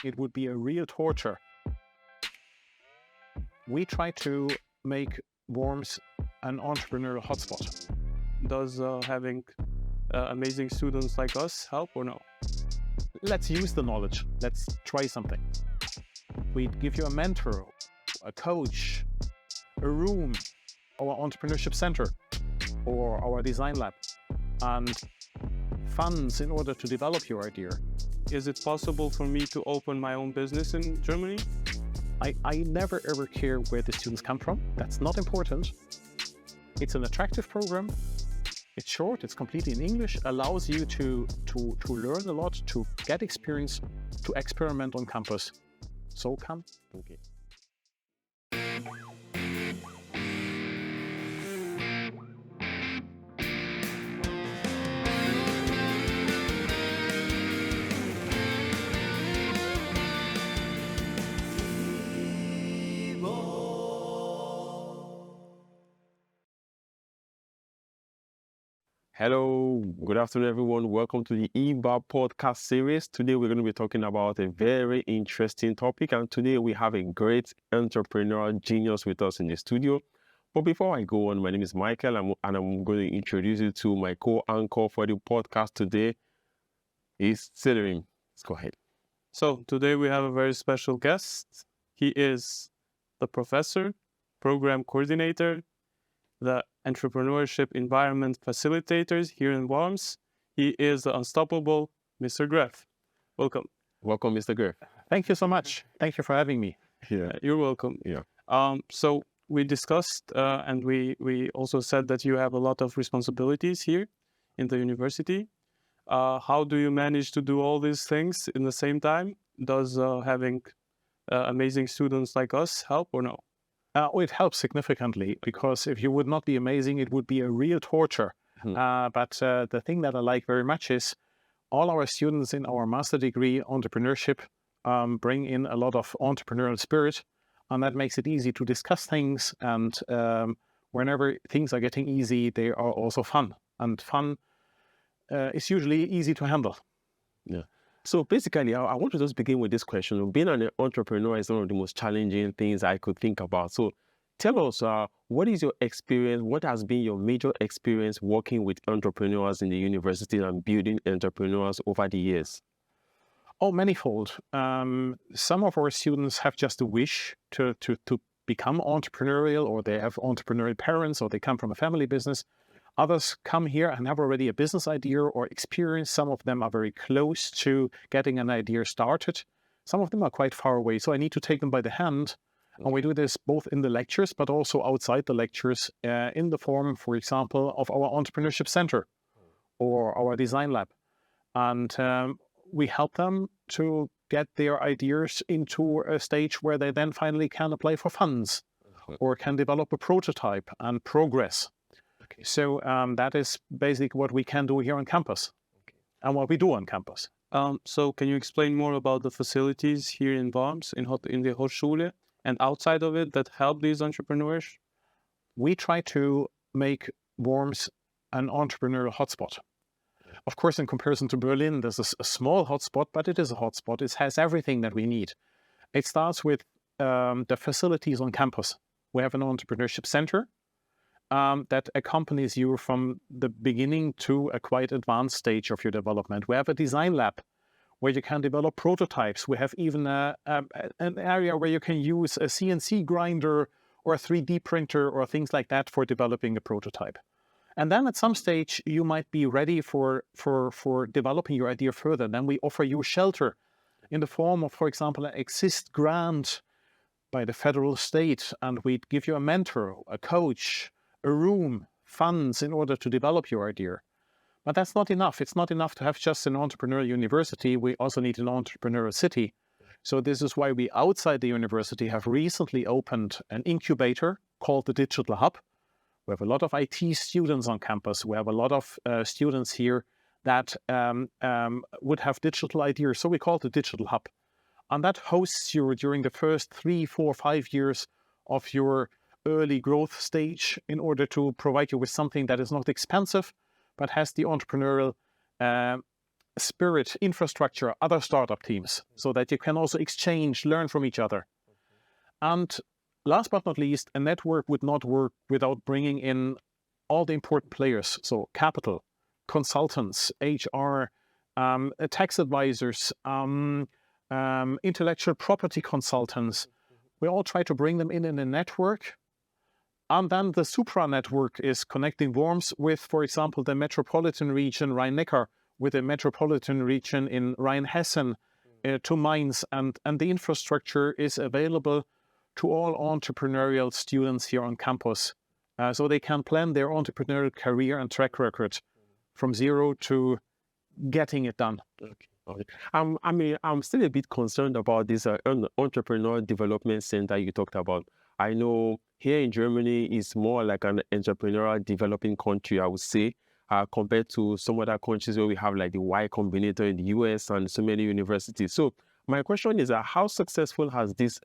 it would be a real torture. We try to make Worms an entrepreneurial hotspot. Does having amazing students like us help or no? Let's use the knowledge. Let's try something. We'd give you a mentor, a coach, a room, our entrepreneurship center, or our design lab, and funds in order to develop your idea. Is it possible for me to open my own business in Germany? I never ever care where the students come from. That's not important. It's an attractive program. It's short, it's completely in English, allows you to learn a lot, to get experience, to experiment on campus. So come. Okay. Hello, good afternoon, everyone. Welcome to the IBA podcast series. Today, we're going to be talking about a very interesting topic, and today we have a great entrepreneurial genius with us in the studio. But before I go on, my name is Michael, and I'm going to introduce you to my co-anchor for the podcast today. Is Çlirim. Let's go ahead. So today we have a very special guest. He is the professor, program coordinator, the Entrepreneurship Environment Facilitators here in Worms. He is the unstoppable Mr. Graef. Welcome. Welcome, Mr. Graef. Thank you so much. Thank you for having me. Yeah. You're welcome. Yeah. So we discussed and we also said that you have a lot of responsibilities here in the university. How do you manage to do all these things in the same time? Does having amazing students like us help or no? It helps significantly, because if you would not be amazing, it would be a real torture. But the thing that I like very much is all our students in our master degree, entrepreneurship, bring in a lot of entrepreneurial spirit, and that makes it easy to discuss things. And whenever things are getting easy, they are also fun. And fun is usually easy to handle. Yeah. So basically, I want to just begin with this question. Being an entrepreneur is one of the most challenging things I could think about. So tell us, what is your experience? What has been your major experience working with entrepreneurs in the university and building entrepreneurs over the years? Oh, manifold. Some of our students have just a wish to become entrepreneurial, or they have entrepreneurial parents, or they come from a family business. Others come here and have already a business idea or experience. Some of them are very close to getting an idea started. Some of them are quite far away. So I need to take them by the hand. And we do this both in the lectures, but also outside the lectures in the form, for example, of our entrepreneurship center or our design lab. And we help them to get their ideas into a stage where they then finally can apply for funds or can develop a prototype and progress. So that is basically what we can do here on campus and what we do on campus. So can you explain more about the facilities here in Worms, in the Hochschule, and outside of it that help these entrepreneurs? We try to make Worms an entrepreneurial hotspot. Of course, in comparison to Berlin, this is a small hotspot, but it is a hotspot. It has everything that we need. It starts with the facilities on campus. We have an entrepreneurship center that accompanies you from the beginning to a quite advanced stage of your development. We have a design lab where you can develop prototypes. We have even an area where you can use a CNC grinder or a 3D printer or things like that for developing a prototype. And then at some stage, you might be ready for developing your idea further. Then we offer you shelter in the form of, for example, an Exist grant by the federal state, and we'd give you a mentor, a coach, a room, funds in order to develop your idea. But that's not enough. It's not enough to have just an entrepreneurial university. We also need an entrepreneurial city. So this is why we, outside the university, have recently opened an incubator called the Digital Hub. We have a lot of IT students on campus. We have a lot of students here that would have digital ideas. So we call it the Digital Hub. And that hosts you during the first 3, 4, 5 years of your early growth stage in order to provide you with something that is not expensive, but has the entrepreneurial spirit, infrastructure, other startup teams, so that you can also exchange, learn from each other. And last but not least, a network would not work without bringing in all the important players. So capital, consultants, HR, tax advisors, intellectual property consultants. We all try to bring them in a network. And then the supra network is connecting Worms with, for example, the metropolitan region Rhine-Neckar, with the metropolitan region in Rhine-Hessen, to Mainz. And the infrastructure is available to all entrepreneurial students here on campus. So they can plan their entrepreneurial career and track record from zero to getting it done. Okay. I'm still a bit concerned about this entrepreneur development center you talked about. I know here in Germany, it's more like an entrepreneurial developing country, I would say, compared to some other countries where we have like the Y Combinator in the US and so many universities. So my question is, how successful has this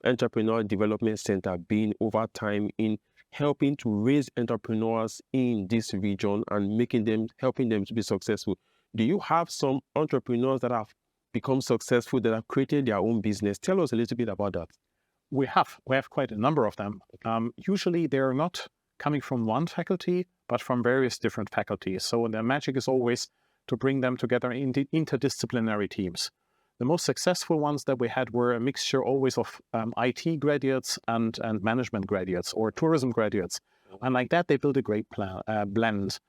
entrepreneurial development center been over time in helping to raise entrepreneurs in this region and helping them to be successful? Do you have some entrepreneurs that have become successful, that have created their own business? Tell us a little bit about that. We have quite a number of them. Usually they're not coming from one faculty, but from various different faculties. So the magic is always to bring them together in interdisciplinary teams. The most successful ones that we had were a mixture always of IT graduates and management graduates or tourism graduates. And like that, they built a great blend.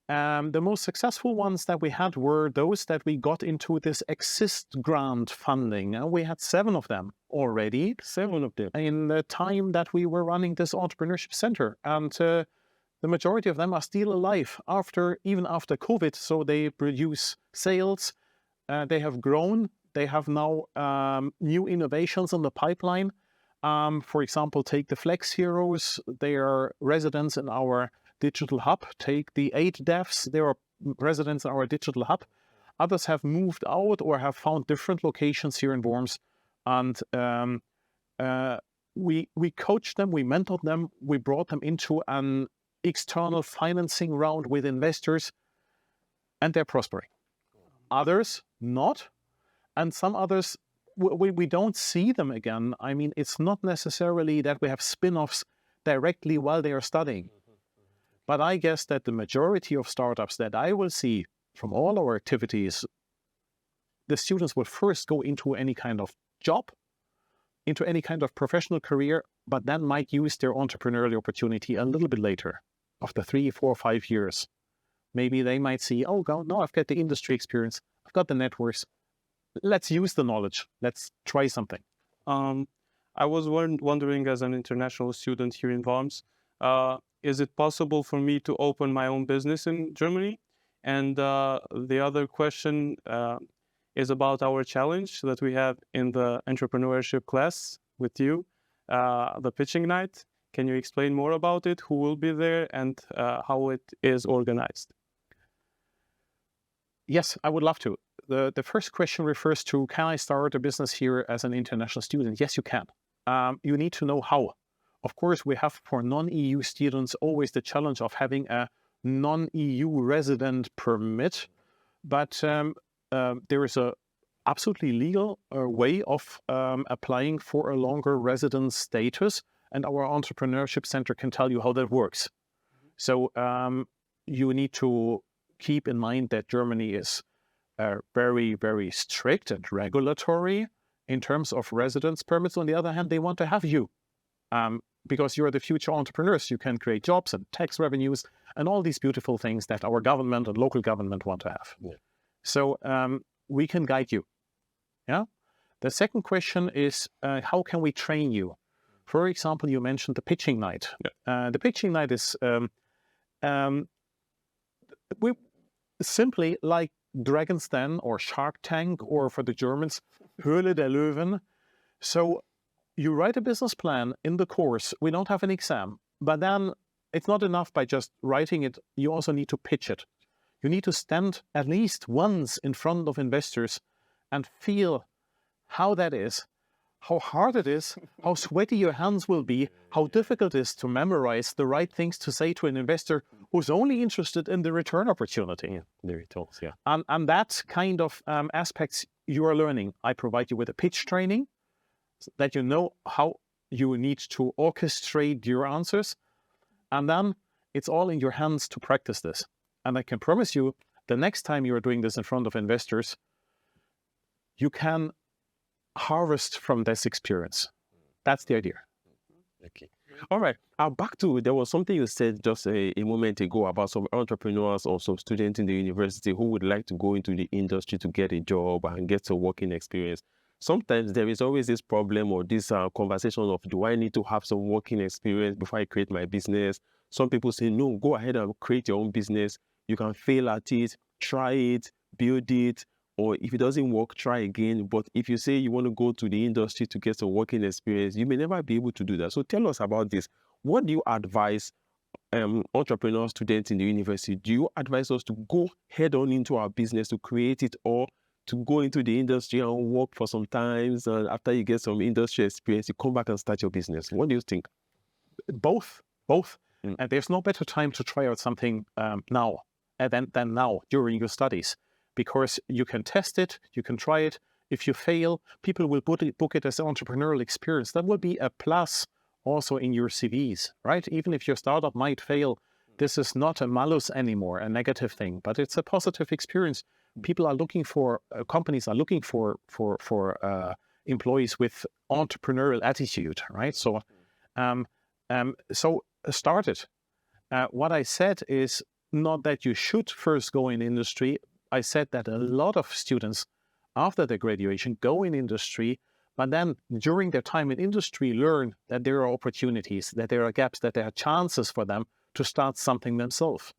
The most successful ones that we had were those that we got into this Exist grant funding. And we had 7 of them already. 7 of them. In the time that we were running this entrepreneurship center. And the majority of them are still alive even after COVID. So they produce sales. They have grown. They have now new innovations on the pipeline. For example, take the Flex Heroes. They are residents in our digital hub. Take the 8 devs. They are residents in our digital hub. Others have moved out or have found different locations here in Worms. And we coached them, we mentored them, we brought them into an external financing round with investors, and they're prospering. Others not. And some others, we don't see them again. I mean, it's not necessarily that we have spin-offs directly while they are studying. But I guess that the majority of startups that I will see from all our activities, the students will first go into any kind of job, into any kind of professional career, but then might use their entrepreneurial opportunity a little bit later, after 3, 4, 5 years. Maybe they might see, oh, God, no, I've got the industry experience, I've got the networks. Let's use the knowledge. Let's try something. I was wondering, as an international student here in Worms, is it possible for me to open my own business in Germany? And the other question is about our challenge that we have in the entrepreneurship class with you, the pitching night. Can you explain more about it? Who will be there and how it is organized? Yes, I would love to. The first question refers to, can I start a business here as an international student? Yes, you can. You need to know how. Of course, we have for non-EU students always the challenge of having a non-EU resident permit, but there is a absolutely legal way of applying for a longer residence status, and our entrepreneurship center can tell you how that works. So you need to keep in mind that Germany is very, very strict and regulatory in terms of residence permits. On the other hand, they want to have you because you're the future entrepreneurs. You can create jobs and tax revenues and all these beautiful things that our government and local government want to have. Yeah. So we can guide you. Yeah. The second question is, how can we train you? For example, you mentioned the pitching night. Yeah. The pitching night is we simply like Dragon's Den or Shark Tank, or for the Germans, Höhle der Löwen. So you write a business plan in the course. We don't have an exam, but then it's not enough by just writing it. You also need to pitch it. You need to stand at least once in front of investors and feel how that is, how hard it is, how sweaty your hands will be, how difficult it is to memorize the right things to say to an investor who's only interested in the return opportunity. Yeah, the returns, yeah. And that kind of aspects you are learning. I provide you with a pitch training so that you know how you need to orchestrate your answers. And then it's all in your hands to practice this. And I can promise you, the next time you're doing this in front of investors, you can harvest from this experience. That's the idea. Okay. All right. Back to, there was something you said just a moment ago about some entrepreneurs or some students in the university who would like to go into the industry to get a job and get some working experience. Sometimes there is always this problem or this conversation of, do I need to have some working experience before I create my business? Some people say, no, go ahead and create your own business. You can fail at it, try it, build it, or if it doesn't work, try again. But if you say you want to go to the industry to get some working experience, you may never be able to do that. So tell us about this. What do you advise entrepreneur students in the university? Do you advise us to go head on into our business to create it, or to go into the industry and work for some time, and after you get some industry experience, you come back and start your business? What do you think? Both. And there's no better time to try out something now than now during your studies, because you can test it, you can try it. If you fail, people will book it as an entrepreneurial experience. That will be a plus also in your CVs, right? Even if your startup might fail, this is not a malus anymore, a negative thing, but it's a positive experience. People are looking for, companies are looking for employees with entrepreneurial attitude, right? So, start it. What I said is not that you should first go in industry. I said that a lot of students after their graduation go in industry, but then during their time in industry learn that there are opportunities, that there are gaps, that there are chances for them to start something themselves.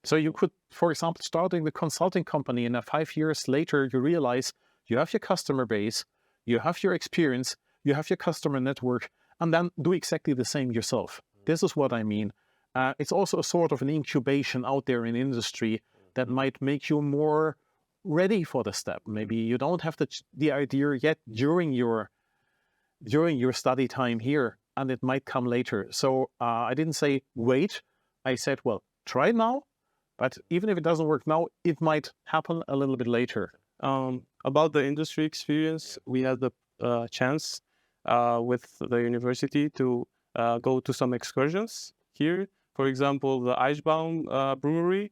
So you could, for example, starting the consulting company, and 5 years later you realize you have your customer base, you have your experience, you have your customer network, and then do exactly the same yourself. This is what I mean. It's also a sort of an incubation out there in industry that might make you more ready for the step. Maybe you don't have the idea yet during your study time here, and it might come later. So I didn't say wait. I said, well, try it now, but even if it doesn't work now, it might happen a little bit later. About the industry experience, we had the chance with the university to go to some excursions here. For example, the Ejenobo brewery.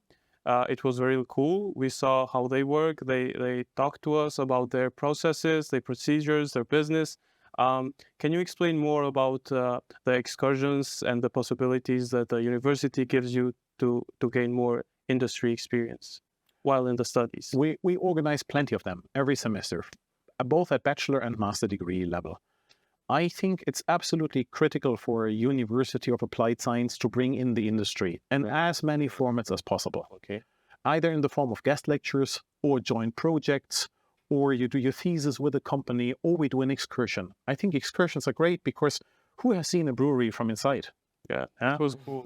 It was very cool. We saw how they work. They talked to us about their processes, their procedures, their business. Can you explain more about the excursions and the possibilities that the university gives you to gain more industry experience while in the studies? We organize plenty of them every semester, both at bachelor and master degree level. I think it's absolutely critical for a university of applied science to bring in the industry in as many formats as possible. Okay. Either in the form of guest lectures or joint projects, or you do your thesis with a company, or we do an excursion. I think excursions are great because who has seen a brewery from inside? Yeah, it was cool.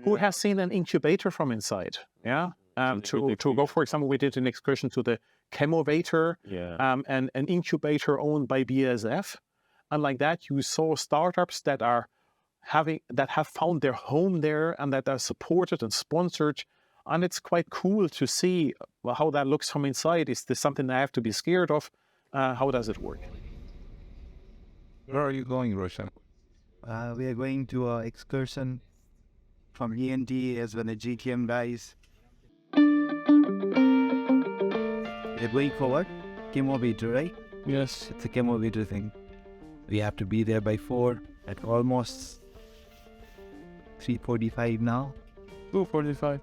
Who has seen an incubator from inside? Yeah. To go, for example, we did an excursion to the Chemovator, and an incubator owned by BASF. And like that, you saw startups that have found their home there and that are supported and sponsored. And it's quite cool to see how that looks from inside. Is this something I have to be scared of? How does it work? Where are you going, Roshan? We are going to an excursion from E&T as well as GTM guys. We're going forward. Chemovator, right? Yes. It's a Chemovator thing. We have to be there by 4 at almost 3:45 now. 2:45.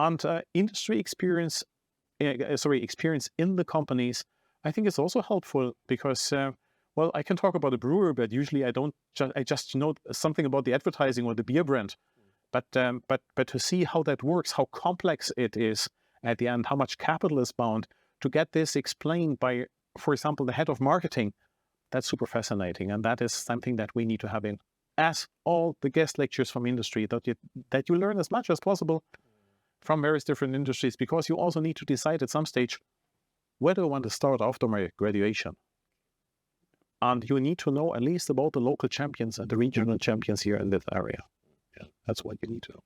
And industry experience, experience in the companies, I think is also helpful because, well, I can talk about a brewer, but usually I don't. I just know something about the advertising or the beer brand. But to see how that works, how complex it is at the end, how much capital is bound to get this explained by, for example, the head of marketing, that's super fascinating, and that is something that we need to have in as all the guest lectures from industry, that you learn as much as possible from various different industries, because you also need to decide at some stage, where do I want to start after my graduation? And you need to know at least about the local champions and the regional champions here in this area. Yeah, that's what you need to know.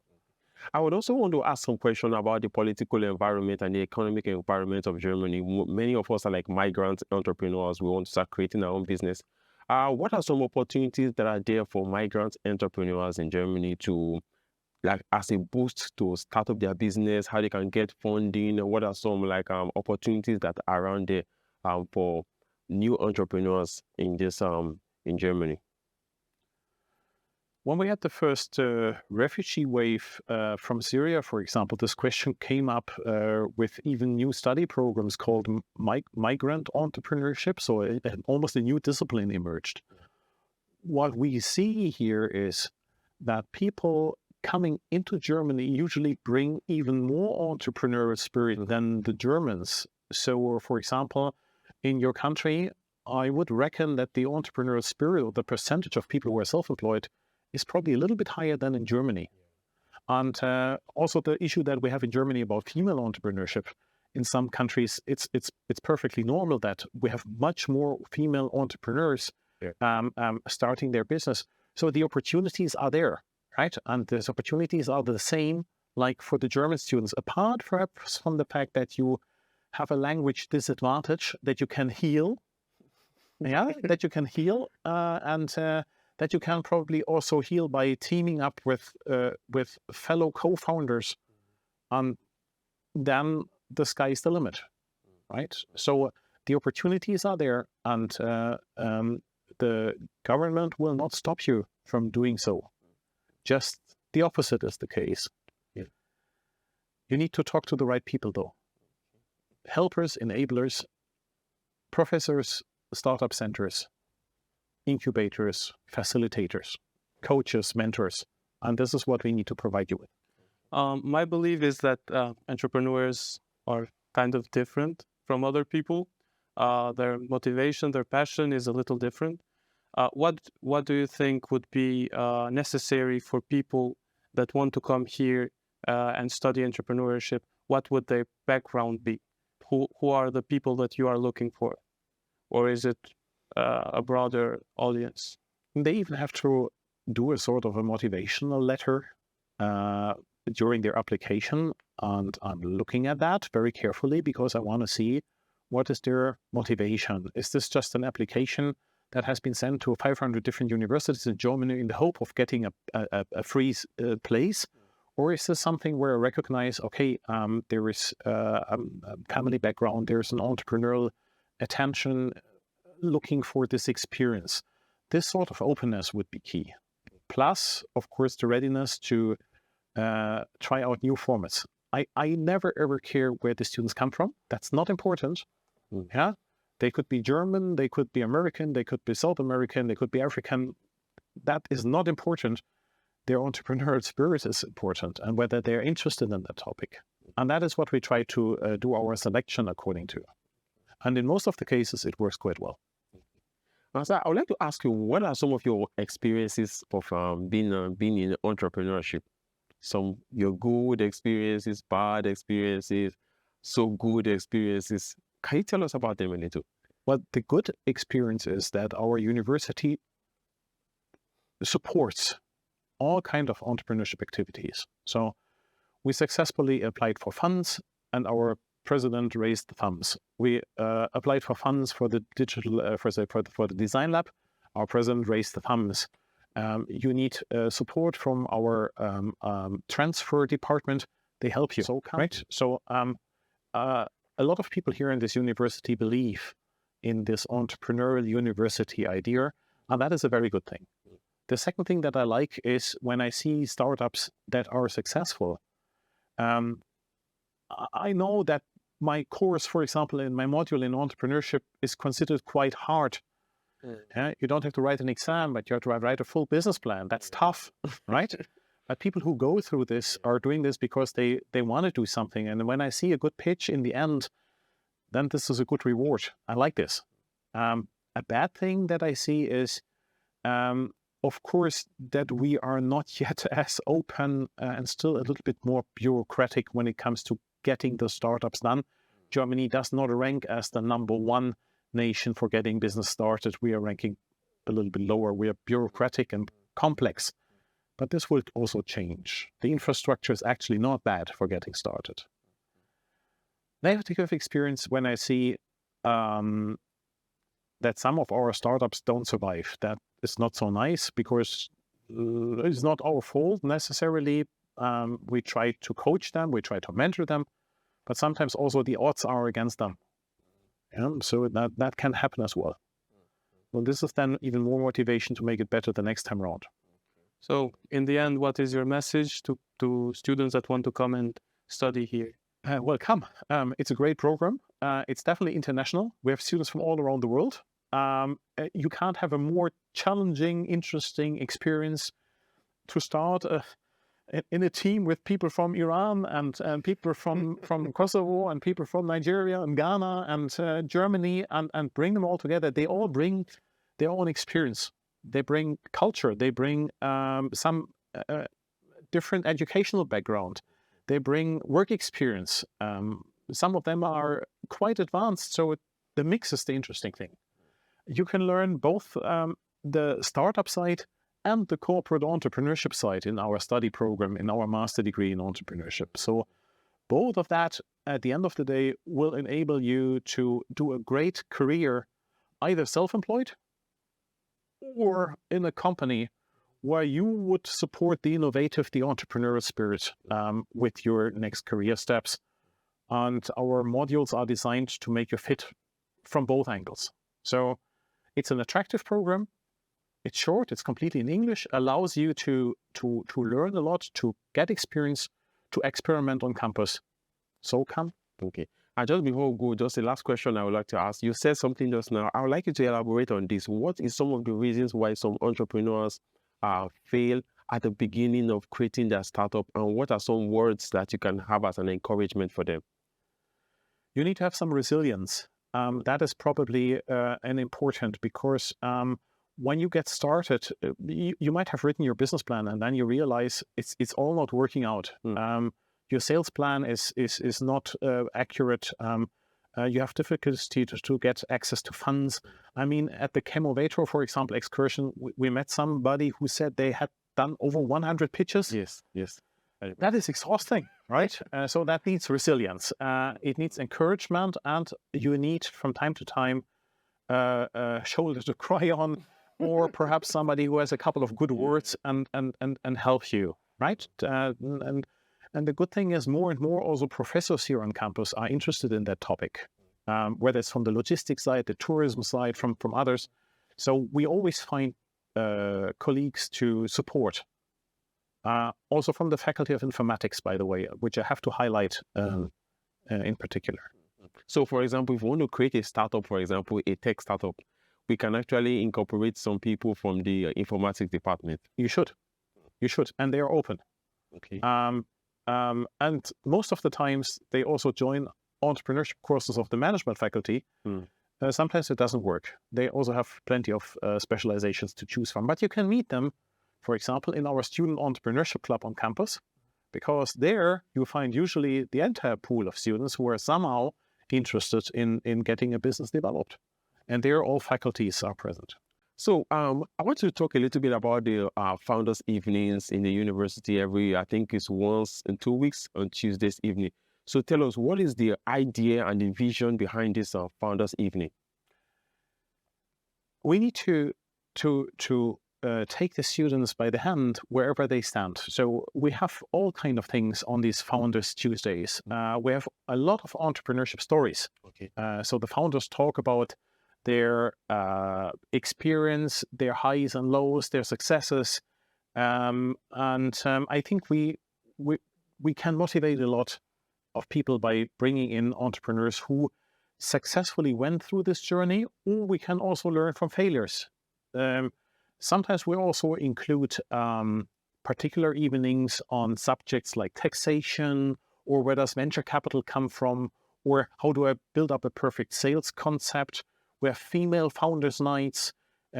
I would also want to ask some question about the political environment and the economic environment of Germany. Many of us are like migrant entrepreneurs. We want to start creating our own business. What are some opportunities that are there for migrant entrepreneurs in Germany to, like, as a boost to start up their business, how they can get funding? What are some like opportunities that are around there for new entrepreneurs in this in Germany? When we had the first refugee wave from Syria, for example, this question came up with even new study programs called migrant entrepreneurship. So almost a new discipline emerged. What we see here is that people coming into Germany usually bring even more entrepreneurial spirit than the Germans. So, for example, in your country, I would reckon that the entrepreneurial spirit, or the percentage of people who are self-employed, is probably a little bit higher than in Germany. And also the issue that we have in Germany about female entrepreneurship. In some countries, it's perfectly normal that we have much more female entrepreneurs starting their business. So the opportunities are there, right? And those opportunities are the same like for the German students, apart perhaps from the fact that you have a language disadvantage that you can heal. Yeah, that you can heal and that you can probably also heal by teaming up with fellow co-founders, and then the sky is the limit, right? So the opportunities are there, and the government will not stop you from doing so. Just the opposite is the case. Yeah. You need to talk to the right people, though. Helpers, enablers, professors, startup centers, incubators, facilitators, coaches, mentors. And this is what we need to provide you with. My belief is that entrepreneurs are kind of different from other people. Their motivation, their passion is a little different. What do you think would be necessary for people that want to come here and study entrepreneurship? What would their background be? Who are the people that you are looking for? Or is it a broader audience? They even have to do a sort of a motivational letter during their application. And I'm looking at that very carefully because I want to see what is their motivation. Is this just an application that has been sent to 500 different universities in Germany in the hope of getting a free place? Or is this something where I recognize, okay, there is a family background, there's an entrepreneurial attention, looking for this experience? This sort of openness would be key. Plus, of course, the readiness to try out new formats. I never ever care where the students come from. That's not important. Yeah, they could be German, they could be American, they could be South American, they could be African. That is not important. Their entrepreneurial spirit is important, and whether they're interested in that topic. And that is what we try to do our selection according to. And in most of the cases, it works quite well. So I would like to ask you, what are some of your experiences of being in entrepreneurship? Some your good experiences, bad experiences, so good experiences. Can you tell us about them a little? Well, the good experience is that our university supports all kinds of entrepreneurship activities. So we successfully applied for funds, and our president raised the funds. We applied for funds for the digital for the design lab. Our president raised the funds. You need support from our transfer department. They help you, right? So a lot of people here in this university believe in this entrepreneurial university idea, and that is a very good thing. The second thing that I like is when I see startups that are successful, I know that my course, for example, in my module in entrepreneurship is considered quite hard. You don't have to write an exam, but you have to write a full business plan. That's tough, right? But people who go through this are doing this because they want to do something. And when I see a good pitch in the end, then this is a good reward. I like this. A bad thing that I see is, of course, that we are not yet as open and still a little bit more bureaucratic when it comes to getting the startups done. Germany does not rank as the #1 nation for getting business started. We are ranking a little bit lower. We are bureaucratic and complex. But this will also change. The infrastructure is actually not bad for getting started. Negative experience when I see that some of our startups don't survive. That is not so nice because it's not our fault necessarily. We try to coach them, we try to mentor them, but sometimes also the odds are against them. So that can happen as well. Well, this is then even more motivation to make it better the next time around. So in the end, what is your message to students that want to come and study here? Well, come. It's a great program. It's definitely international. We have students from all around the world. You can't have a more challenging, interesting experience to start in a team with people from Iran and people from Kosovo and people from Nigeria and Ghana and Germany and bring them all together. They all bring their own experience. They bring culture. They bring some different educational background. They bring work experience. Some of them are quite advanced, so the mix is the interesting thing. You can learn both the startup side and the corporate entrepreneurship side in our study program, in our master degree in entrepreneurship. So both of that, at the end of the day, will enable you to do a great career, either self-employed or in a company where you would support the innovative, the entrepreneurial spirit with your next career steps. And our modules are designed to make you fit from both angles. So it's an attractive program. It's short, it's completely in English, allows you to learn a lot, to get experience, to experiment on campus. So come. Okay. And just before we go, just the last question I would like to ask. You said something just now. I would like you to elaborate on this. What is some of the reasons why some entrepreneurs fail at the beginning of creating their startup, and what are some words that you can have as an encouragement for them? You need to have some resilience. That is probably an important, because when you get started, you might have written your business plan and then you realize it's all not working out. Your sales plan is not accurate. You have difficulty to get access to funds. I mean, at the Chemovetro, for example, excursion, we met somebody who said they had done over 100 pitches. Yes. That is exhausting, right? So that needs resilience. It needs encouragement, and you need from time to time a shoulder to cry on, or perhaps somebody who has a couple of good words and helps you, right? And the good thing is more and more also professors here on campus are interested in that topic, whether it's from the logistics side, the tourism side, from others. So we always find colleagues to support. Also from the Faculty of Informatics, by the way, which I have to highlight in particular. So, for example, if we want to create a startup, for example, a tech startup, we can actually incorporate some people from the informatics department. You should. And they are open. Okay. And most of the times, they also join entrepreneurship courses of the management faculty. Sometimes it doesn't work. They also have plenty of specializations to choose from. But you can meet them, for example, in our student entrepreneurship club on campus, because there you find usually the entire pool of students who are somehow interested in getting a business developed. And there all faculties are present. So I want to talk a little bit about the Founders Evenings in the university I think it's once in 2 weeks on Tuesdays evening. So tell us, what is the idea and the vision behind this Founders Evening? We need to take the students by the hand wherever they stand. So we have all kind of things on these Founders Tuesdays. We have a lot of entrepreneurship stories. Okay. So the founders talk about their experience, their highs and lows, their successes, and I think we can motivate a lot of people by bringing in entrepreneurs who successfully went through this journey, or we can also learn from failures. Sometimes we also include particular evenings on subjects like taxation, or where does venture capital come from, or how do I build up a perfect sales concept. We have female founders nights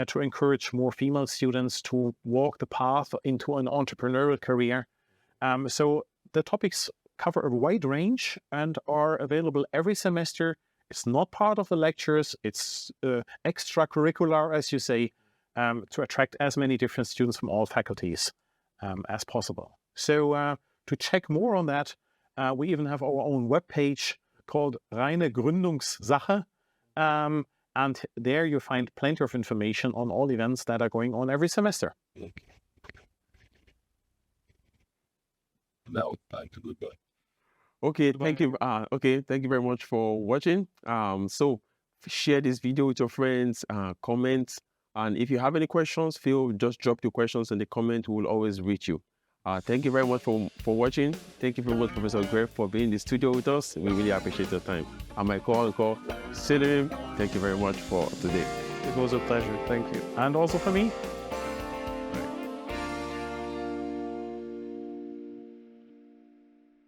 to encourage more female students to walk the path into an entrepreneurial career. So the topics cover a wide range and are available every semester. It's not part of the lectures. It's extracurricular, as you say, to attract as many different students from all faculties as possible. So to check more on that, we even have our own webpage called Reine Gründungssache. And there you find plenty of information on all events that are going on every semester. Now, time to goodbye. Okay, thank you. Thank you very much for watching. So share this video with your friends, comment, and if you have any questions, just drop your questions in the comment. We will always reach you. Thank you very much for watching. Thank you very much, Professor Graef, for being in the studio with us. We really appreciate your time. And my co-anchor, Çlirim, thank you very much for today. It was a pleasure. Thank you. And also for me.